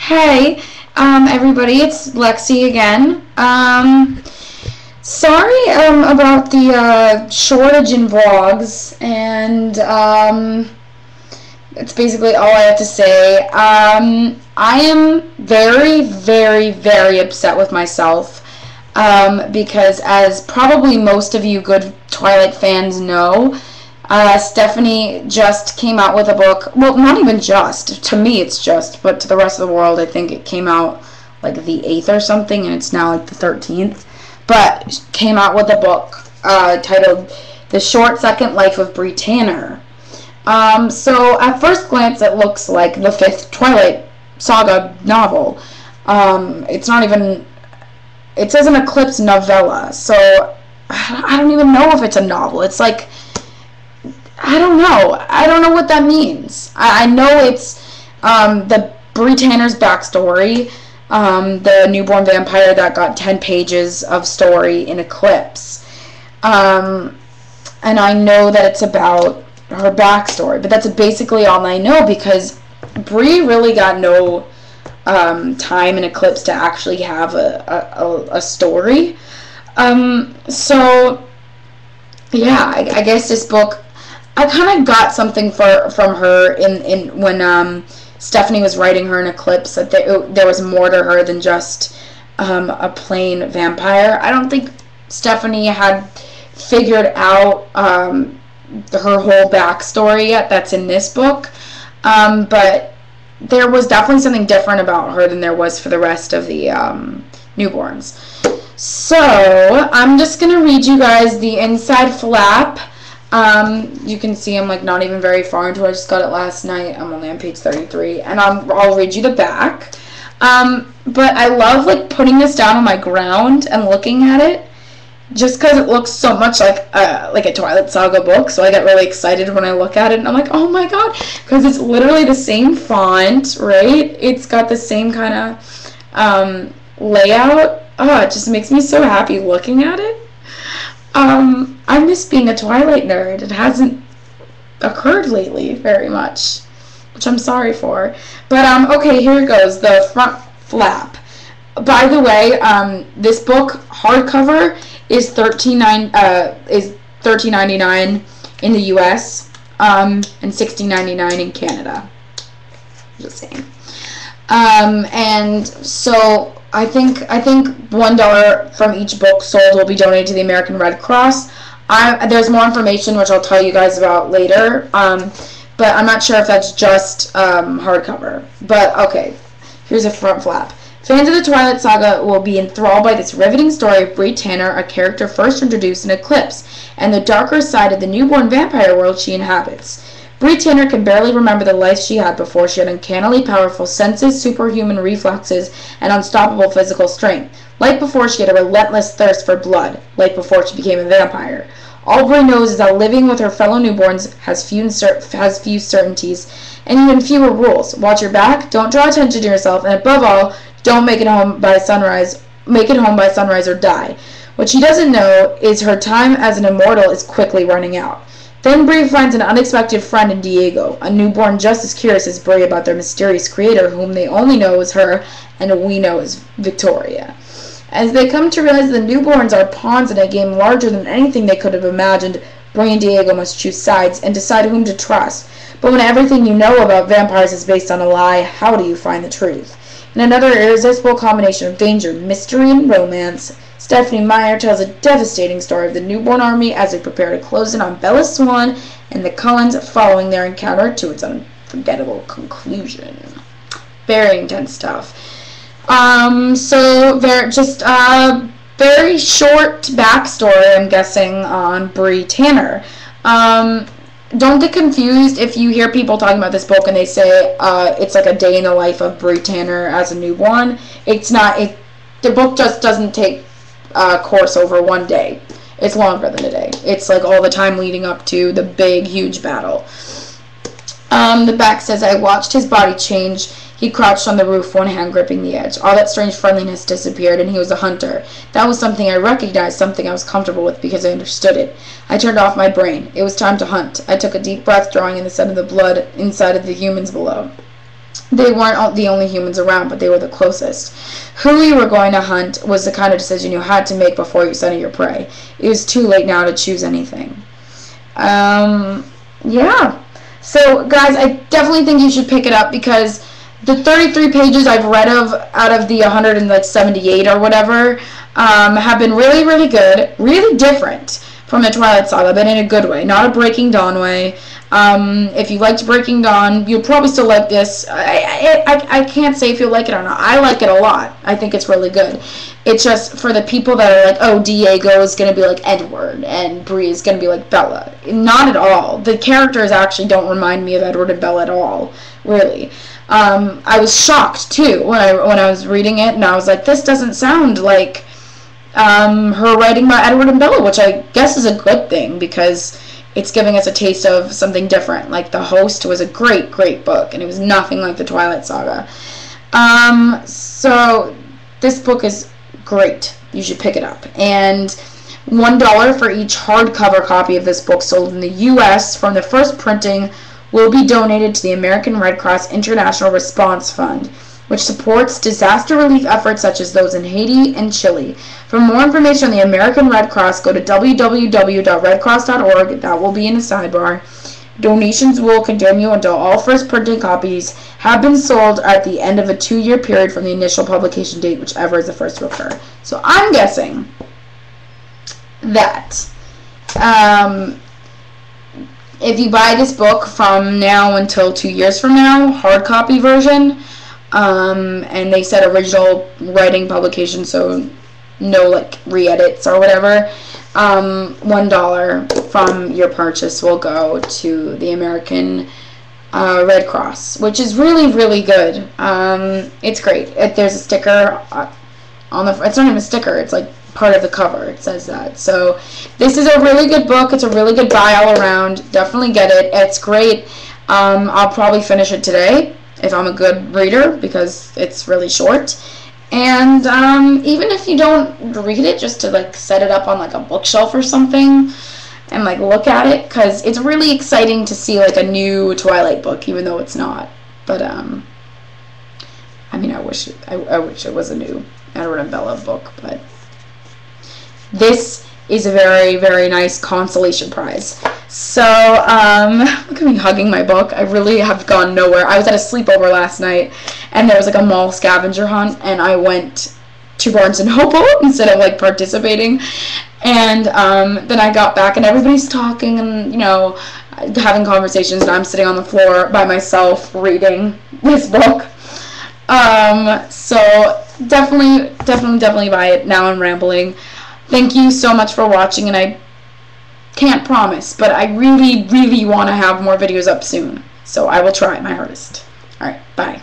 Hey, everybody, it's Lexi again. Sorry, about the, shortage in vlogs, and, that's basically all I have to say. I am very, very, very upset with myself, because as probably most of you good Twilight fans know, Stephanie just came out with a book. Well, not even just. To me, it's just. But to the rest of the world, I think it came out like the 8th or something, and it's now like the 13th. But came out with a book titled The Short Second Life of Bree Tanner. So at first glance, it looks like the 5th Twilight Saga novel. It's not even... It says an Eclipse novella, so I don't even know if it's a novel. It's like... I don't know what that means. I know it's the Bree Tanner's backstory, the newborn vampire that got 10 pages of story in Eclipse. And I know that it's about her backstory, but that's basically all I know because Bree really got no time in Eclipse to actually have a story. So, yeah, I guess this book... I kind of got something from her in when Stephanie was writing her in Eclipse, that there was more to her than just a plain vampire. I don't think Stephanie had figured out her whole backstory yet that's in this book, but there was definitely something different about her than there was for the rest of the newborns. So I'm just going to read you guys the inside flap. You can see I'm like not even very far into it. I just got it last night. I'm only on page 33, and I'll read you the back. But I love like putting this down on my ground and looking at it, just because it looks so much like a Twilight Saga book. So I get really excited when I look at it, and I'm like, oh my god, because it's literally the same font, right? It's got the same kind of layout. Oh, it just makes me so happy looking at it. I miss being a Twilight nerd. It hasn't occurred lately very much, which I'm sorry for. But, okay, here it goes. The front flap. By the way, this book, hardcover, is $13.99 in the U.S., and $16.99 in Canada. Just saying. And so... I think $1 from each book sold will be donated to the American Red Cross. There's more information which I'll tell you guys about later, but I'm not sure if that's just hardcover. But okay, here's a front flap. Fans of the Twilight Saga will be enthralled by this riveting story of Bree Tanner, a character first introduced in Eclipse, and the darker side of the newborn vampire world she inhabits. Bree Tanner can barely remember the life she had before she had uncannily powerful senses, superhuman reflexes, and unstoppable physical strength. Like before, she had a relentless thirst for blood, like before she became a vampire. All Bree knows is that living with her fellow newborns has few certainties, and even fewer rules. Watch your back, don't draw attention to yourself, and above all, don't make it home by sunrise or die. What she doesn't know is her time as an immortal is quickly running out. Then Bree finds an unexpected friend in Diego, a newborn just as curious as Bree about their mysterious creator, whom they only know as her, and we know as Victoria. As they come to realize the newborns are pawns in a game larger than anything they could have imagined, Bree and Diego must choose sides and decide whom to trust. But when everything you know about vampires is based on a lie, how do you find the truth? In another irresistible combination of danger, mystery, and romance, Stephanie Meyer tells a devastating story of the newborn army as they prepare to close in on Bella Swan and the Cullens following their encounter to its unforgettable conclusion. Very intense stuff. So they're just a very short backstory, I'm guessing, on Bree Tanner. Don't get confused if you hear people talking about this book and they say it's like a day in the life of Bree Tanner as a newborn. It's not. The book just doesn't take course over one day. It's longer than a day. It's like all the time leading up to the big, huge battle. The back says, I watched his body change. He crouched on the roof, one hand gripping the edge. All that strange friendliness disappeared, and he was a hunter. That was something I recognized, something I was comfortable with because I understood it. I turned off my brain. It was time to hunt. I took a deep breath, drawing in the scent of the blood inside of the humans below. They weren't the only humans around, but they were the closest. Who you were going to hunt was the kind of decision you had to make before you studied your prey. It was too late now to choose anything. Yeah. So, guys, I definitely think you should pick it up because the 33 pages I've read out of the 178 or whatever have been really, really good, really different from the Twilight Saga, but in a good way, not a Breaking Dawn way. If you liked Breaking Dawn, you'll probably still like this. I can't say if you'll like it or not. I like it a lot. I think it's really good. It's just for the people that are like, oh, Diego is going to be like Edward and Bree is going to be like Bella. Not at all. The characters actually don't remind me of Edward and Bella at all, really. I was shocked, too, when I was reading it, and I was like, this doesn't sound like her writing about Edward and Bella, which I guess is a good thing because it's giving us a taste of something different. Like, The Host was a great, great book, and it was nothing like the Twilight Saga. So this book is great. You should pick it up. And $1 for each hardcover copy of this book sold in the U.S. from the first printing will be donated to the American Red Cross International Response Fund, which supports disaster relief efforts such as those in Haiti and Chile. For more information on the American Red Cross, go to www.redcross.org. That will be in the sidebar. Donations will continue until all first printing copies have been sold at the end of a 2-year period from the initial publication date, whichever is the first to occur. So I'm guessing that if you buy this book from now until 2 years from now, hard copy version, and they said original writing publication, so no like re-edits or whatever, $1 from your purchase will go to the American Red Cross, which is really, really good. It's great. There's a sticker on the, it's not even a sticker, it's like part of the cover, it says that. So this is a really good book. It's a really good buy all around. Definitely get it. It's great. I'll probably finish it today if I'm a good reader because it's really short. And even if you don't read it, just to like set it up on like a bookshelf or something and like look at it, because it's really exciting to see like a new Twilight book, even though it's not. But I mean, I wish it was a new Edward and Bella book, but this is a very, very nice consolation prize. So, look at me hugging my book. I really have gone nowhere. I was at a sleepover last night, and there was like a mall scavenger hunt, and I went to Barnes & Noble instead of like participating. And then I got back, and everybody's talking and, you know, having conversations, and I'm sitting on the floor by myself reading this book. So definitely buy it. Now I'm rambling. Thank you so much for watching, and I can't promise, but I really, really want to have more videos up soon. So I will try my hardest. Alright, bye.